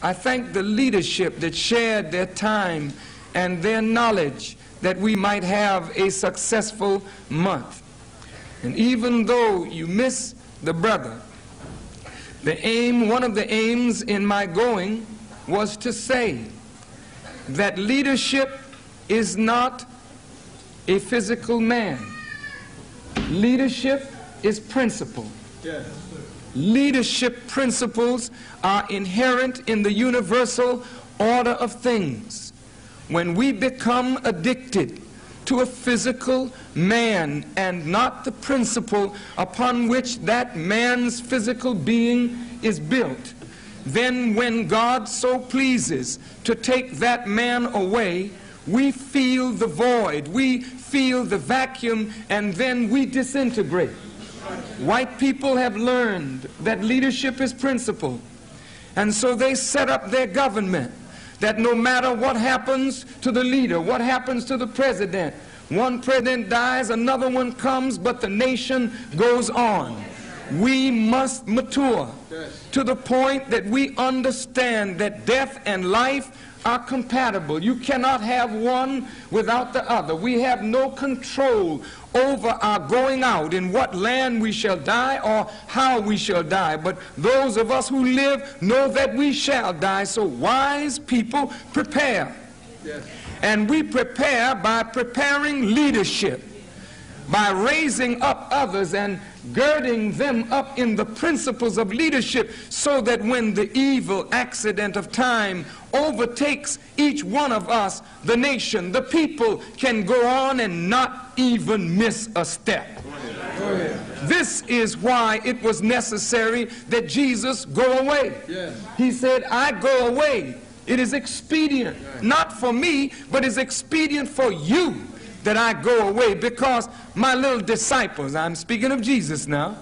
I thank the leadership that shared their time and their knowledge that we might have a successful month. And even though you miss the brother, one of the aims in my going was to say that leadership is not a physical man. Leadership is principle. Yes. Leadership principles are inherent in the universal order of things. When we become addicted to a physical man and not the principle upon which that man's physical being is built, then when God so pleases to take that man away, we feel the void, we feel the vacuum, and then we disintegrate. White people have learned that leadership is principle, and so they set up their government that no matter what happens to the leader, what happens to the president, one president dies, another one comes, but the nation goes on. We must mature to the point that we understand that death and life are compatible. You cannot have one without the other. We have no control over our going out, in what land we shall die or how we shall die. But those of us who live know that we shall die. So wise people prepare. Yes. And we prepare by preparing leadership, by raising up others and girding them up in the principles of leadership, so that when the evil accident of time overtakes each one of us, the nation, the people can go on and not even miss a step. This is why it was necessary that Jesus go away. He said, I go away. It is expedient, not for me, but it's expedient for you that I go away, because my little disciples, I'm speaking of Jesus now,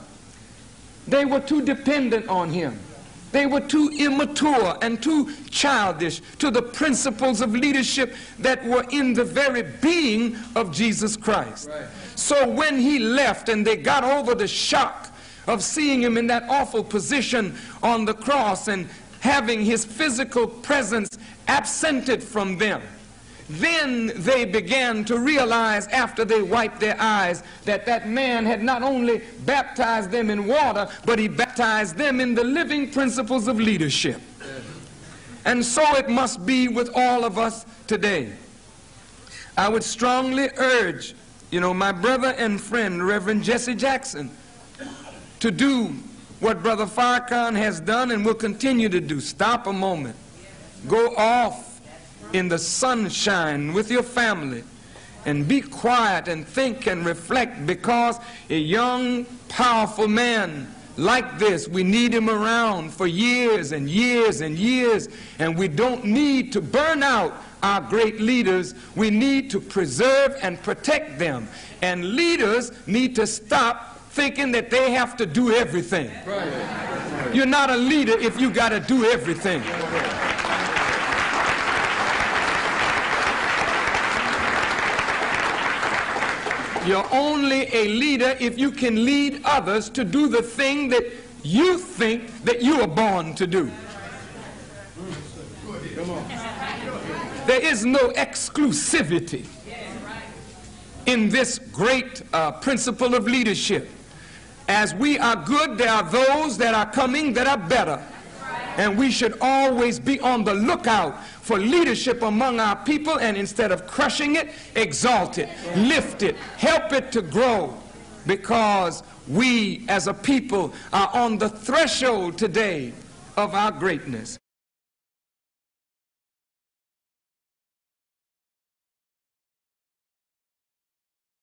they were too dependent on him. They were too immature and too childish to the principles of leadership that were in the very being of Jesus Christ. Right. So when he left and they got over the shock of seeing him in that awful position on the cross and having his physical presence absented from them, then they began to realize, after they wiped their eyes, that that man had not only baptized them in water, but he baptized them in the living principles of leadership. And so it must be with all of us today. I would strongly urge, my brother and friend, Reverend Jesse Jackson, to do what Brother Farrakhan has done and will continue to do. Stop a moment. Go off in the sunshine with your family and be quiet and think and reflect, because a young, powerful man like this, we need him around for years and years and years, and we don't need to burn out our great leaders. We need to preserve and protect them, and leaders need to stop thinking that they have to do everything. You're not a leader if you got to do everything. You're only a leader if you can lead others to do the thing that you think that you are born to do. There is no exclusivity in this great principle of leadership. As we are good, there are those that are coming that are better. And we should always be on the lookout for leadership among our people, and instead of crushing it, exalt it, lift it, help it to grow, because we as a people are on the threshold today of our greatness.